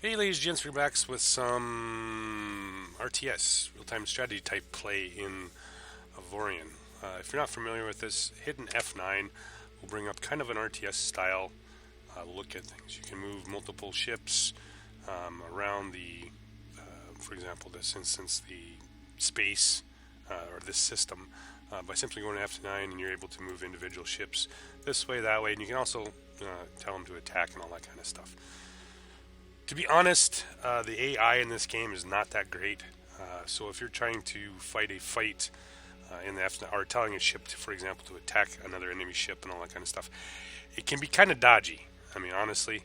Hey ladies and gents, we're back with some RTS, real-time strategy type play in Avorion. If you're not familiar with this, hit an F9 will bring up kind of an RTS style look at things. You can move multiple ships around for example, this instance, the space or this system by simply going to F9, and you're able to move individual ships this way, that way, and you can also tell them to attack and all that kind of stuff. To be honest, the AI in this game is not that great. So if you're trying to fight a fight in the F9, or telling a ship, for example, to attack another enemy ship and all that kind of stuff, it can be kind of dodgy. I mean, honestly,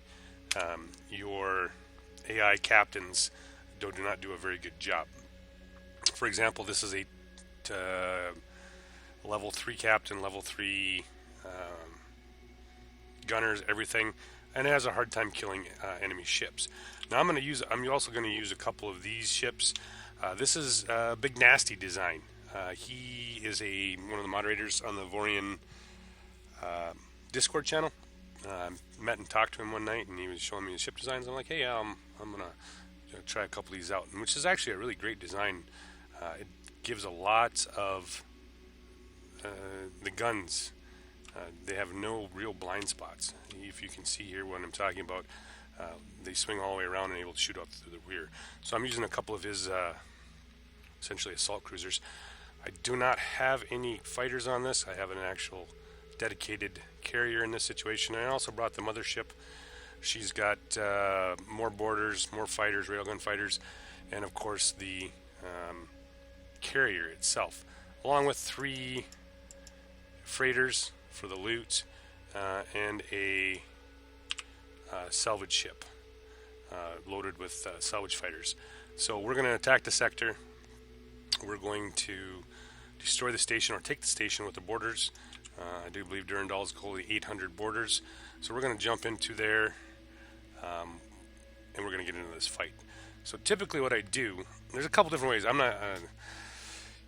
your AI captains do not do a very good job. For example, this is a level 3 captain, level 3 gunners, everything, and it has a hard time killing enemy ships. Now I'm also going to use a couple of these ships. This is Big Nasty design. He is one of the moderators on the Avorion Discord channel. Met and talked to him one night, and he was showing me the ship designs. I'm like, hey, I'm gonna try a couple of these out, which is actually a really great design. It gives a lot of the guns. They have no real blind spots. If you can see here what I'm talking about, they swing all the way around and able to shoot out through the rear. So I'm using a couple of his essentially assault cruisers. I do not have any fighters on this. I have an actual dedicated carrier in this situation. I also brought the mothership. She's got more boarders, more fighters, railgun fighters, and of course the carrier itself, along with 3 freighters for the loot and a salvage ship loaded with salvage fighters. So we're going to attack the sector. We're going to destroy the station or take the station with the boarders. I do believe Durandal's only 800 boarders. So we're going to jump into there and we're going to get into this fight. So typically what I do, there's a couple different ways.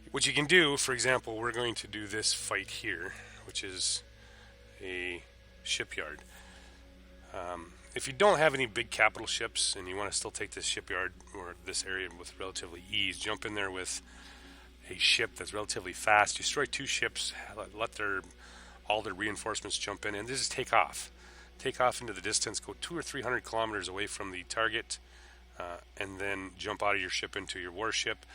What you can do, for example, we're going to do this fight here, which is a shipyard. If you don't have any big capital ships and you want to still take this shipyard or this area with relatively ease, jump in there with a ship that's relatively fast, destroy 2 ships, let all their reinforcements jump in, and just take off. Take off into the distance, go 200 or 300 kilometers away from the target, and then jump out of your ship into your warship,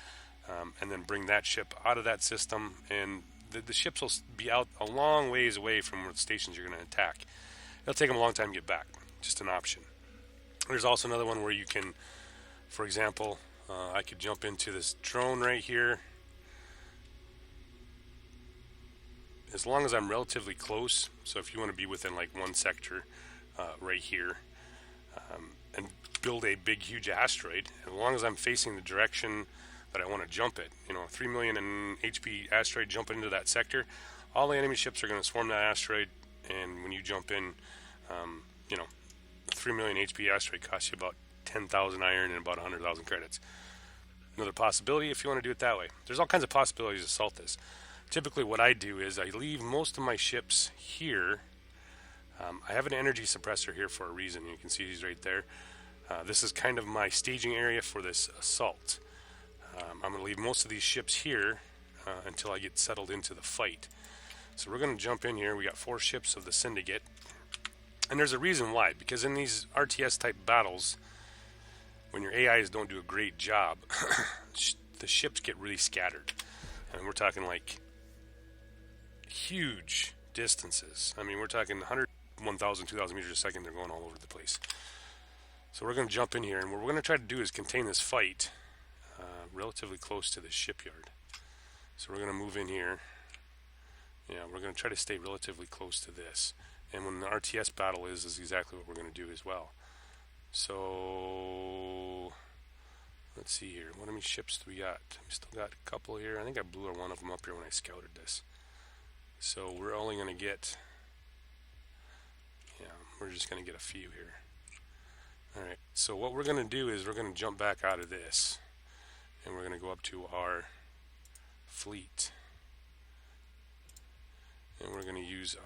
and then bring that ship out of that system, and the ships will be out a long ways away from where the stations you're going to attack. It'll take them a long time to get back. Just an option. There's also another one where you can, for example, I could jump into this drone right here. As long as I'm relatively close, so if you want to be within like one sector right here, and build a big huge asteroid, as long as I'm facing the direction that I want to jump it, 3 million in HP asteroid jumping into that sector, all the enemy ships are going to swarm that asteroid, and when you jump in, 3 million HP asteroid costs you about 10,000 iron and about 100,000 credits. Another possibility if you want to do it that way. There's all kinds of possibilities to assault this. Typically what I do is I leave most of my ships here. I have an energy suppressor here for a reason. You can see he's right there. This is kind of my staging area for this assault. I'm going to leave most of these ships here until I get settled into the fight. So we're going to jump in here. We got 4 ships of the Syndicate. And there's a reason why. Because in these RTS type battles, when your AIs don't do a great job, the ships get really scattered. And we're talking like huge distances. I mean, we're talking 100, 1,000, 2,000 meters a second. They're going all over the place. So we're going to jump in here. And what we're going to try to do is contain this fight relatively close to the shipyard. So we're going to move in here. Yeah, we're going to try to stay relatively close to this. And when the RTS battle is exactly what we're going to do as well. So let's see here. What many ships do we got? We still got a couple here. I think I blew one of them up here when I scouted this. So we're only going to get, we're just going to get a few here. Alright, so what we're going to do is we're going to jump back out of this. And we're going to go up to our fleet. And we're going to use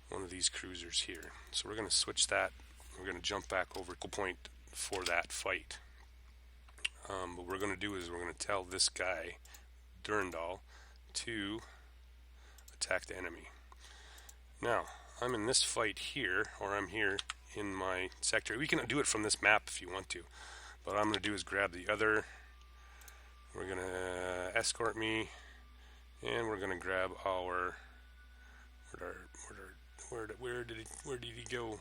one of these cruisers here. So we're going to switch that We're going to jump back over to point for that fight. What we're going to do is we're going to tell this guy, Durandal, to attack the enemy. Now, I'm in this fight here, or I'm here in my sector. We can do it from this map if you want to. But what I'm going to do is grab the other. We're going to escort me, and we're going to grab our. Where did he go?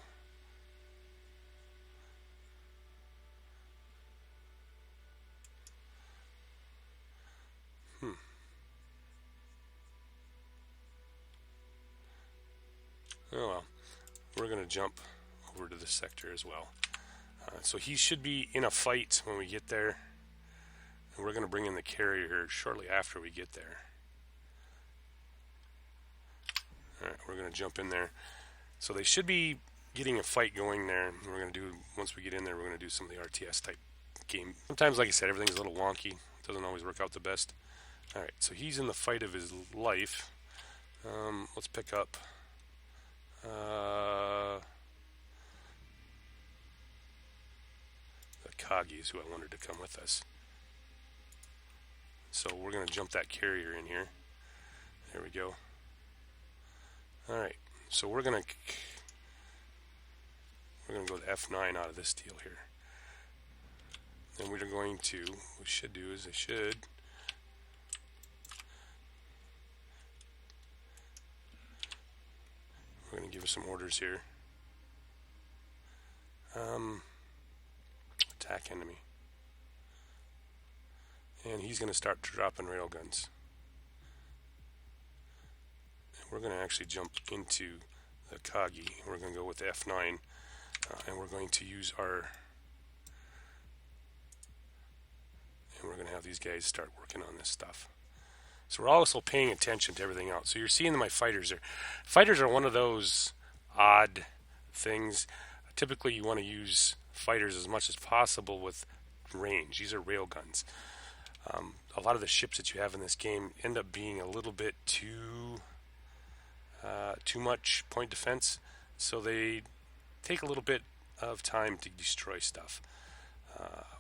Oh well, we're going to jump over to this sector as well. So he should be in a fight when we get there. And we're going to bring in the carrier shortly after we get there. Alright, we're going to jump in there. So they should be getting a fight going there. And we're going to do, once we get in there, we're going to do some of the RTS type game. Sometimes, like I said, everything's a little wonky. It doesn't always work out the best. Alright, so he's in the fight of his life. Let's pick up the Kagi is who I wanted to come with us. So we're going to jump that carrier in here. There we go. Alright, so we're going to go to F9 out of this deal here. And we're going to, what we should do is we're going to give us some orders here. Attack enemy. And he's going to start dropping railguns. And we're going to actually jump into the Kagi. We're going to go with the F9. And we're going to use our... And we're going to have these guys start working on this stuff. So we're also paying attention to everything else. So you're seeing my fighters there. Fighters are one of those odd things. Typically you want to use fighters as much as possible with range. These are railguns. A lot of the ships that you have in this game end up being a little bit too much point defense. So they take a little bit of time to destroy stuff.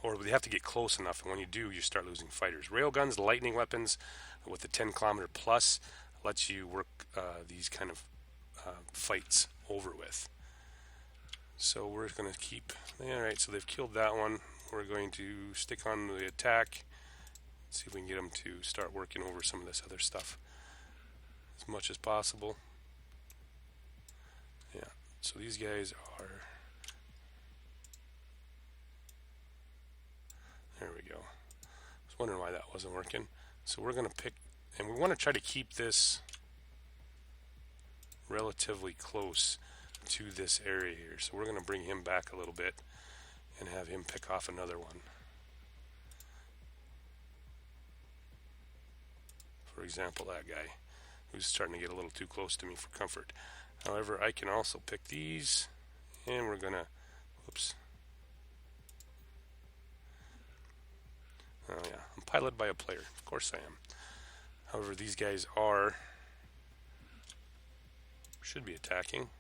Or they have to get close enough, and when you do, you start losing fighters. Railguns, lightning weapons, with the 10 kilometer plus, lets you work these kind of fights over with. So we're going to keep... Alright, so they've killed that one. We're going to stick on the attack. See if we can get them to start working over some of this other stuff as much as possible. Yeah, so these guys are... There we go. I was wondering why that wasn't working. So we're going to pick, and we want to try to keep this relatively close to this area here. So we're going to bring him back a little bit and have him pick off another one. For example, that guy who's starting to get a little too close to me for comfort. However, I can also pick these, and we're going to, whoops. Oh yeah, I'm piloted by a player. Of course I am. However, these guys should be attacking.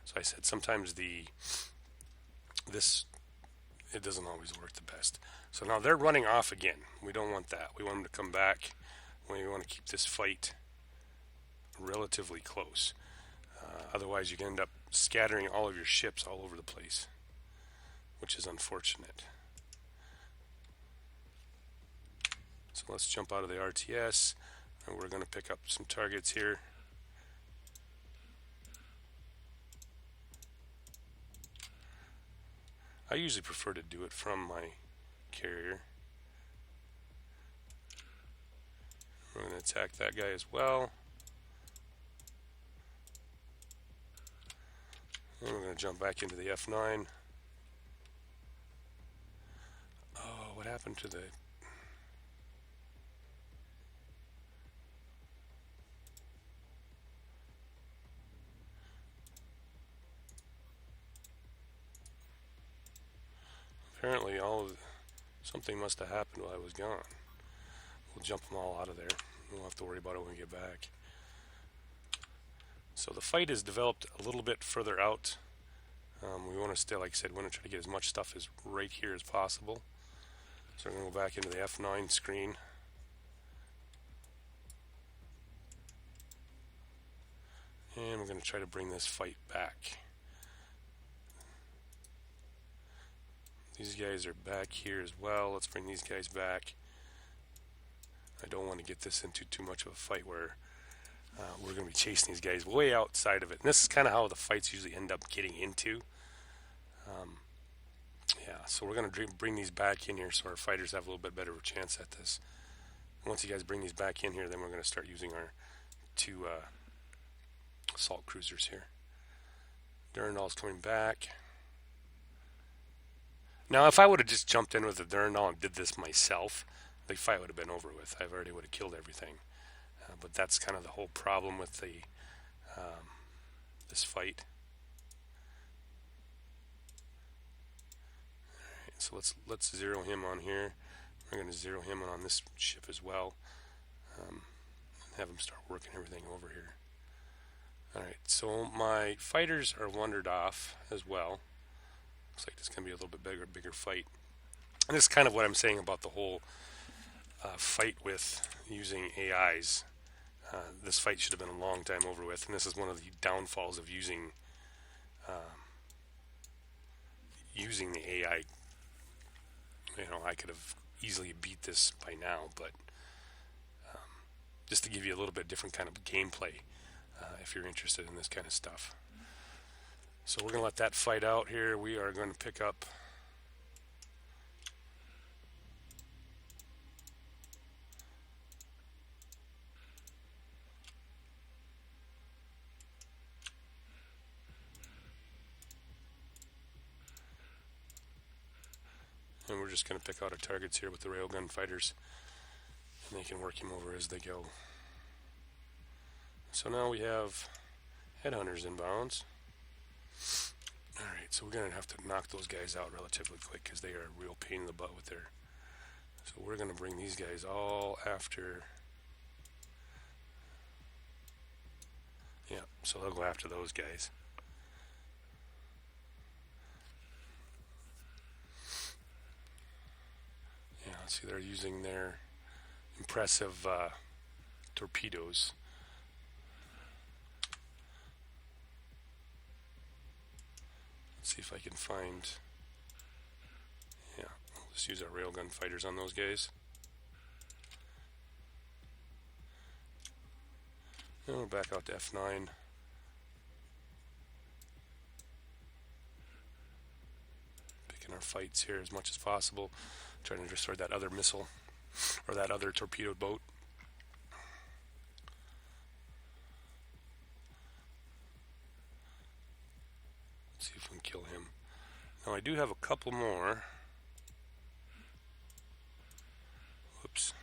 So I said sometimes it doesn't always work the best. So now they're running off again. We don't want that. We want them to come back. We want to keep this fight relatively close. Otherwise you can end up scattering all of your ships all over the place, which is unfortunate. So let's jump out of the RTS, and we're going to pick up some targets here. I usually prefer to do it from my carrier. We're going to attack that guy as well. And we're going to jump back into the F9. Oh, what happened to the... Apparently something must have happened while I was gone. We'll jump them all out of there. We won't have to worry about it when we get back. So the fight is developed a little bit further out. We want to stay, like I said, we want to try to get as much stuff as right here as possible. So we're going to go back into the F9 screen. And we're going to try to bring this fight back. These guys are back here as well. Let's bring these guys back. I don't want to get this into too much of a fight where we're going to be chasing these guys way outside of it. And this is kind of how the fights usually end up getting into. Yeah, so we're going to bring these back in here so our fighters have a little bit better of a chance at this. Once you guys bring these back in here, then we're going to start using our two assault cruisers here. Durandal's coming back. Now, if I would have just jumped in with the Durandal and did this myself, the fight would have been over with. I already would have killed everything. But that's kind of the whole problem with the this fight. Alright, so let's zero him on here. We're going to zero him on this ship as well. And have him start working everything over here. Alright, so my fighters are wandered off as well. Looks like this is going to be a little bit bigger fight. And this is kind of what I'm saying about the whole fight with using AIs. This fight should have been a long time over with, and this is one of the downfalls of using the AI. You know, I could have easily beat this by now, but just to give you a little bit different kind of gameplay if you're interested in this kind of stuff. So we're going to let that fight out here. We are going to pick up and we're just going to pick out our targets here with the railgun fighters, and they can work him over as they go. So now we have headhunters inbounds. Alright, so we're going to have to knock those guys out relatively quick because they are a real pain in the butt with their... So we're going to bring these guys all after... Yeah, so they'll go after those guys. Yeah, see, they're using their impressive torpedoes. Let's see if I can find... Yeah, we'll just use our railgun fighters on those guys. And we're back out to F9. Picking our fights here as much as possible. Trying to destroy that other missile, or that other torpedoed boat. Let's see if we can kill him. Now I do have a couple more. Whoops.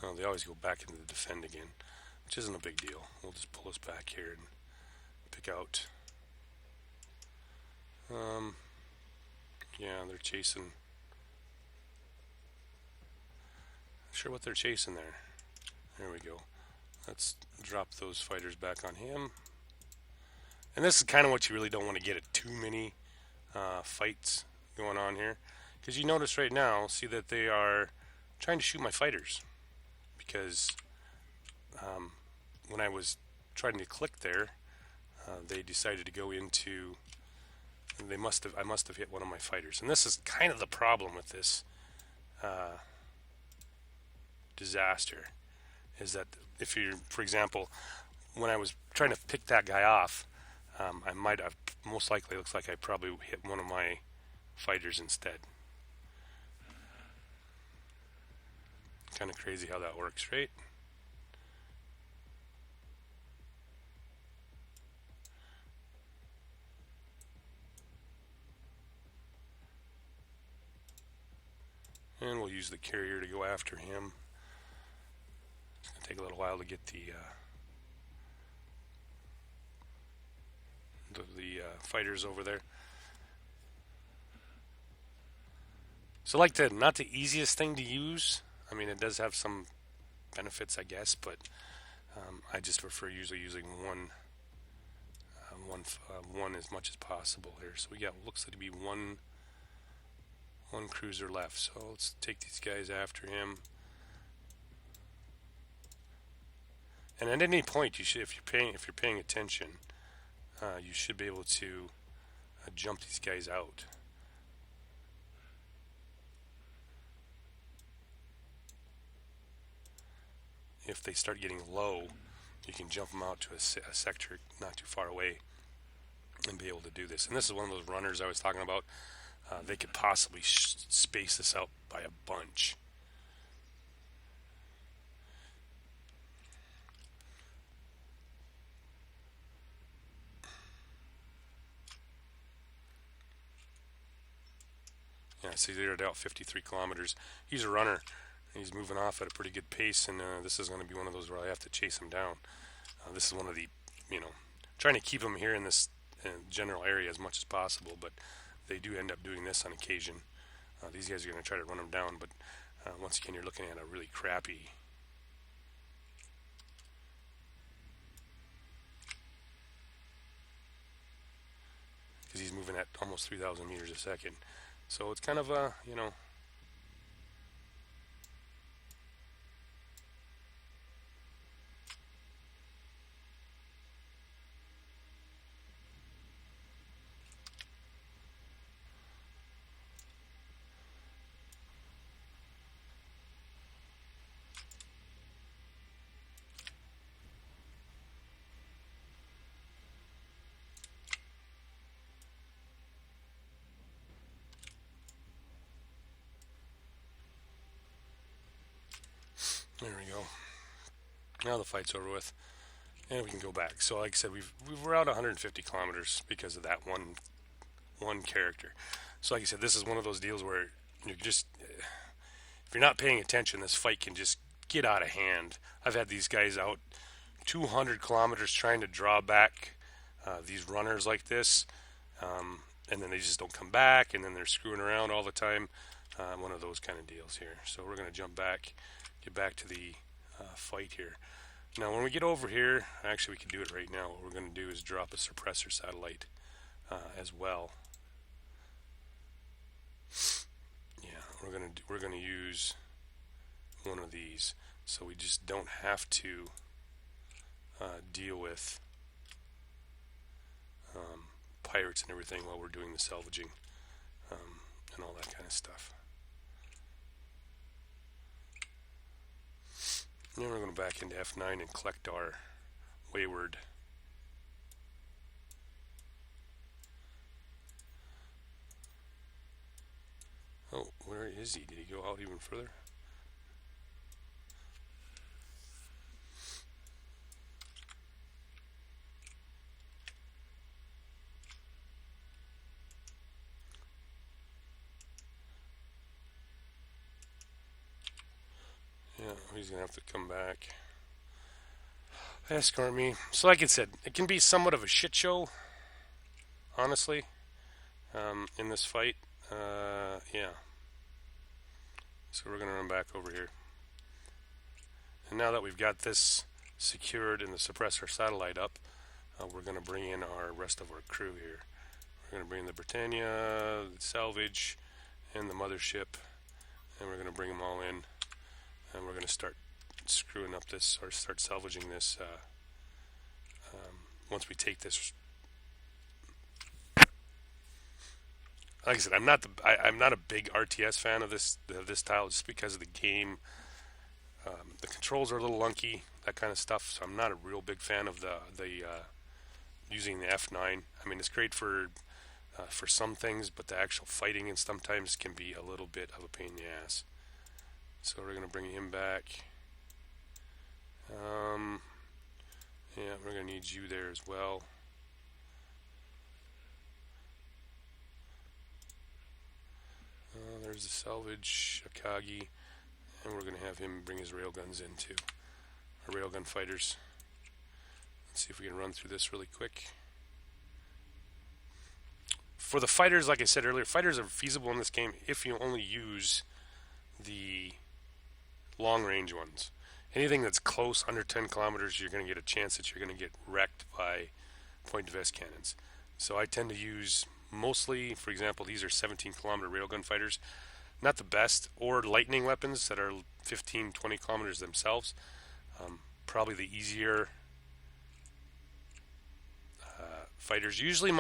Oh, they always go back into the defend again, which isn't a big deal. We'll just pull us back here and pick out. Yeah, they're chasing. Not sure what they're chasing there. There we go. Let's drop those fighters back on him. And this is kind of what you really don't want to get at too many fights going on here. Because you notice right now, see that they are trying to shoot my fighters. Because when I was trying to click there, they decided to go into... I must have hit one of my fighters. And this is kind of the problem with this disaster. Is that if you, for example, when I was trying to pick that guy off, I might have, most likely looks like I probably hit one of my fighters instead. Kind of crazy how that works, right? And we'll use the carrier to go after him. It's going to take a little while to get the fighters over there. So like not the easiest thing to use. I mean, it does have some benefits, I guess, but I just prefer usually using one as much as possible here. So we got looks like to be one cruiser left. So let's take these guys after him. And at any point, you should, if you're paying attention, you should be able to jump these guys out. If they start getting low, you can jump them out to a sector not too far away and be able to do this. And this is one of those runners I was talking about. They could possibly space this out by a bunch. Yeah, see, they're out 53 kilometers. He's a runner. He's moving off at a pretty good pace, and this is going to be one of those where I have to chase him down. This is one of the, trying to keep him here in this general area as much as possible, but they do end up doing this on occasion. These guys are going to try to run him down, but once again, you're looking at a really crappy because he's moving at almost 3,000 meters a second. So it's kind of a, there we go. Now the fight's over with, and we can go back. So, like I said, we're out 150 kilometers because of that one character. So, like I said, this is one of those deals where you're just, if you're not paying attention, this fight can just get out of hand. I've had these guys out 200 kilometers trying to draw back these runners like this, and then they just don't come back, and then they're screwing around all the time. One of those kind of deals here. So we're going to jump back, get back to the fight here. Now, when we get over here, actually we can do it right now. What we're going to do is drop a suppressor satellite as well. Yeah, we're going to use one of these, so we just don't have to deal with pirates and everything while we're doing the salvaging and all that kind of stuff. Then we're going to back into F9 and collect our wayward. Oh, where is he? Did he go out even further? Yeah, he's going to have to come back. Escort me. So like I said, it can be somewhat of a shit show, honestly, in this fight. Yeah. So we're going to run back over here. And now that we've got this secured and the suppressor satellite up, we're going to bring in our rest of our crew here. We're going to bring in the Britannia, the salvage, and the mothership, and we're going to bring them all in, and we're going to start screwing up this, or start salvaging this once we take this. Like I said, I'm not a big RTS fan of this tile, just because of the game. The controls are a little lunky, that kind of stuff. So I'm not a real big fan of the using the F9. I mean, it's great for some things, but the actual fighting and sometimes can be a little bit of a pain in the ass. So we're gonna bring him back. Yeah, we're gonna need you there as well. There's the salvage, Akagi, and we're going to have him bring his railguns in too. Our railgun fighters. Let's see if we can run through this really quick. For the fighters, like I said earlier, fighters are feasible in this game if you only use the long-range ones. anything that's close under 10 kilometers, you're going to get a chance that you're going to get wrecked by point vest cannons. So I tend to use mostly, for example, these are 17-kilometer railgun fighters. Not the best, or lightning weapons that are 15, 20 kilometers themselves. Probably the easier fighters. Usually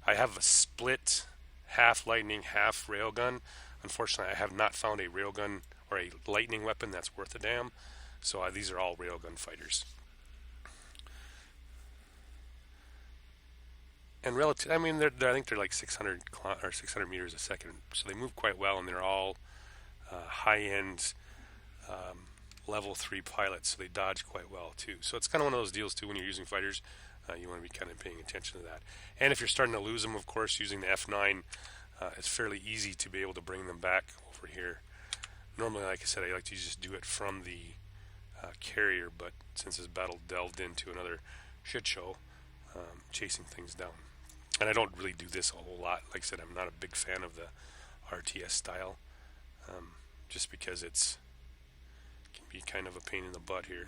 I have a split half lightning, half railgun. Unfortunately, I have not found a railgun or a lightning weapon that's worth a damn. So these are all railgun fighters. And relative, I mean, I think they're like 600 or 600 meters a second, so they move quite well, and they're all high-end level 3 pilots, so they dodge quite well too. So it's kind of one of those deals too when you're using fighters. You want to be kind of paying attention to that. And if you're starting to lose them, of course, using the F9, it's fairly easy to be able to bring them back over here. Normally, like I said, I like to just do it from the carrier, but since this battle delved into another shit show, chasing things down. And I don't really do this a whole lot. Like I said, I'm not a big fan of the RTS style, just because it can be kind of a pain in the butt here.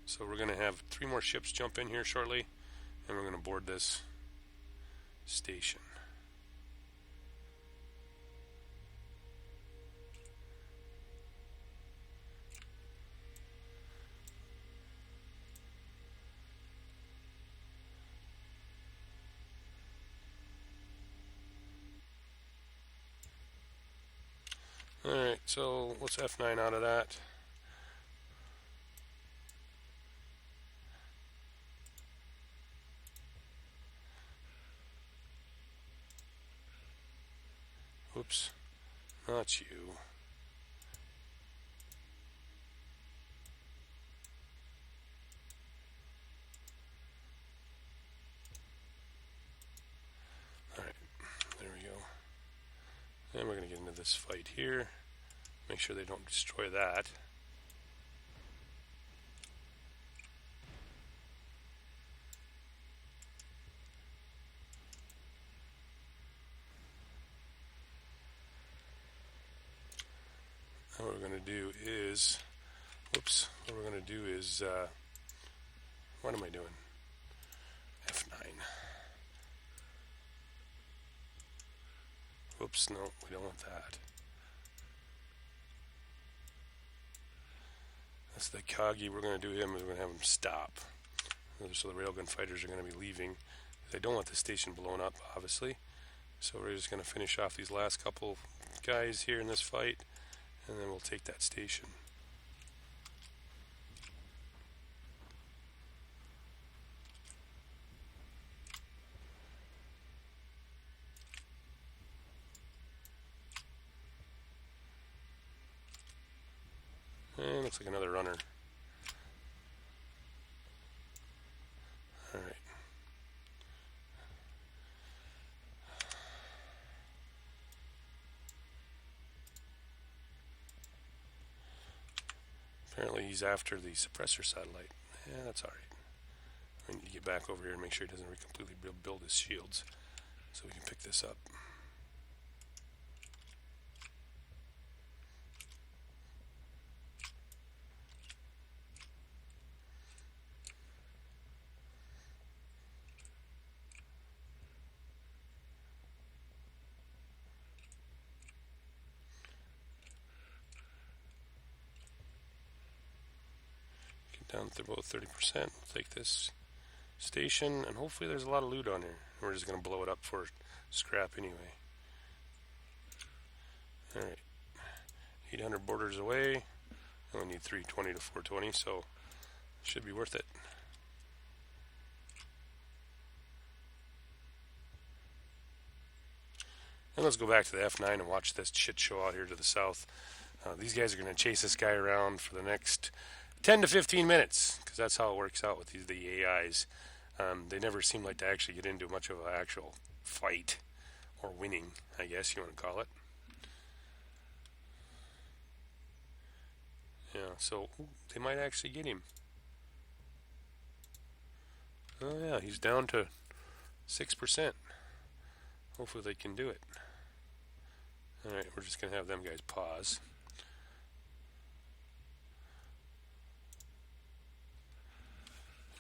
So we're going to have 3 more ships jump in here shortly, and we're going to board this station. Alright, so let's F9 out of that. Oops, not you. Alright, there we go. And we're going to get into this fight here. Make sure they don't destroy that. And what we're going to do is, whoops, what we're going to do is, what am I doing? F9. Whoops, no, we don't want that. That's the Kagi. We're going to do him, is we're going to have him stop. So the railgun fighters are going to be leaving. They don't want the station blown up, obviously. So we're just going to finish off these last couple guys here in this fight, and then we'll take that station. And looks like another runner. Alright. Apparently he's after the suppressor satellite. Yeah, that's alright. I need to get back over here and make sure he doesn't completely build his shields so we can pick this up. Down to about 30%. We'll take this station, and hopefully there's a lot of loot on here. We're just going to blow it up for scrap anyway. Alright. 800 borders away. We only need 320 to 420, so it should be worth it. And let's go back to the F9 and watch this shit show out here to the south. These guys are going to chase this guy around for the next 10 to 15 minutes, because that's how it works out with the AIs. They never seem like to actually get into much of an actual fight, or winning, I guess you want to call it. Yeah, so they might actually get him. Oh yeah, he's down to 6%. Hopefully they can do it. Alright, we're just going to have them guys pause.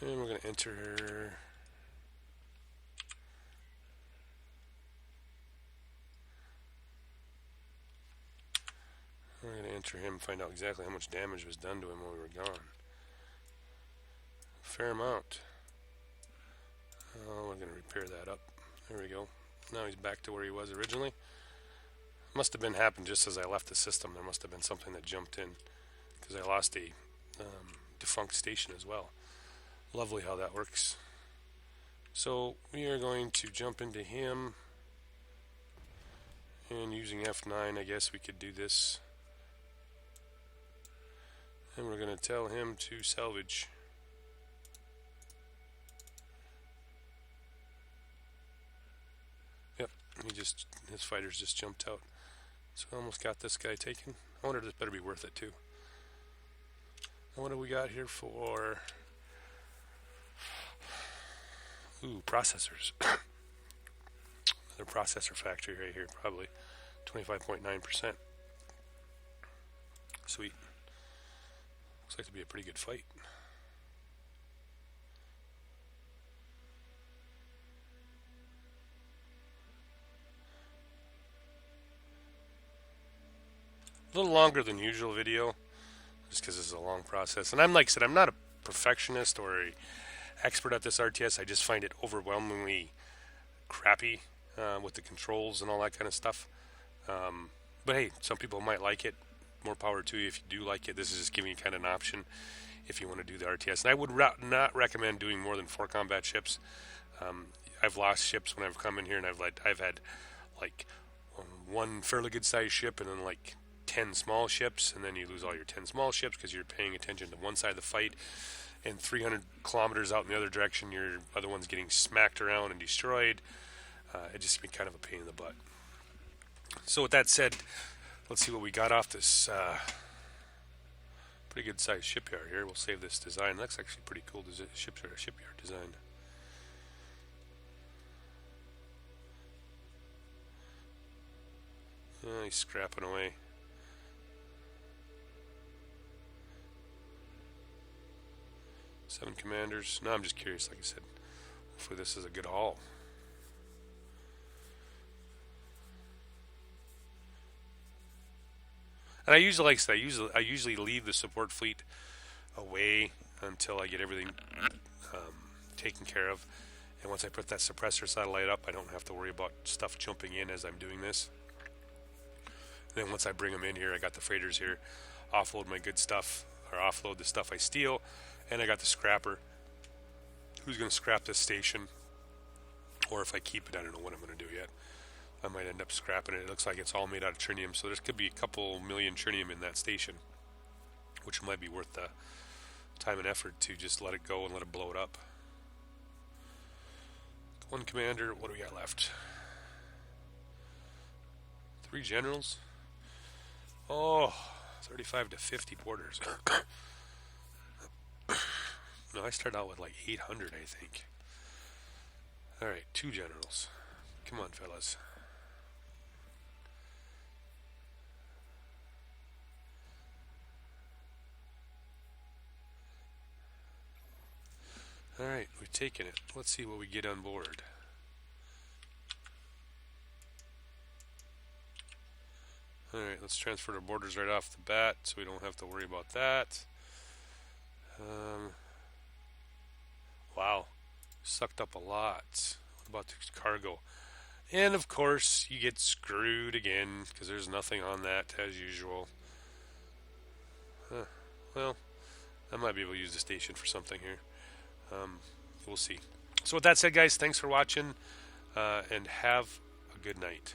And we're going to enter... We're going to enter him and find out exactly how much damage was done to him while we were gone. Fair amount. Oh, we're going to repair that up. There we go. Now he's back to where he was originally. Must have been happened just as I left the system. There must have been something that jumped in, because I lost a defunct station as well. Lovely how that works. So we are going to jump into him, and using F9 I guess we could do this. And we're going to tell him to salvage. Yep, his fighters just jumped out. So I almost got this guy taken. I wonder if this better be worth it too. And what do we got here for? Ooh, processors. Another processor factory right here, probably 25.9%. Sweet. Looks like to be a pretty good fight. A little longer than usual video, just because this is a long process. And like I said, I'm not a perfectionist or a expert at this RTS. I just find it overwhelmingly crappy with the controls and all that kind of stuff. But hey, some people might like it. More power to you if you do like it. This is just giving you kind of an option if you want to do the RTS. And I would not recommend doing more than 4 combat ships. I've lost ships when I've come in here, and I've had like one fairly good sized ship and then like 10 small ships, and then you lose all your 10 small ships because you're paying attention to one side of the fight, and 300 kilometers out in the other direction your other one's getting smacked around and destroyed. It just been kind of a pain in the butt. So with that said, let's see what we got off this pretty good sized shipyard here. We'll save this design. That's actually pretty cool shipyard design. He's scrapping away. Seven commanders. No, I'm just curious, like I said. Hopefully this is a good haul. And I usually leave the support fleet away until I get everything taken care of. And once I put that suppressor satellite up, I don't have to worry about stuff jumping in as I'm doing this. And then once I bring them in here, I got the freighters here, offload my good stuff, or offload the stuff I steal, and I got the scrapper who's going to scrap this station. Or if I keep it, I don't know what I'm going to do yet. I might end up scrapping it. It looks like it's all made out of trinium, so there could be a couple million trinium in that station, which might be worth the time and effort to just let it go and let it blow it up. One commander. What do we got left? 3 generals. Oh, 35 to 50 borders. No, I started out with like 800, I think. Alright, 2 generals. Come on, fellas. Alright, we've taken it. Let's see what we get on board. Alright, let's transfer the borders right off the bat so we don't have to worry about that. Wow, sucked up a lot. What about the cargo? And of course, you get screwed again because there's nothing on that as usual. Well, I might be able to use the station for something here. We'll see. So with that said, guys, thanks for watching, and have a good night.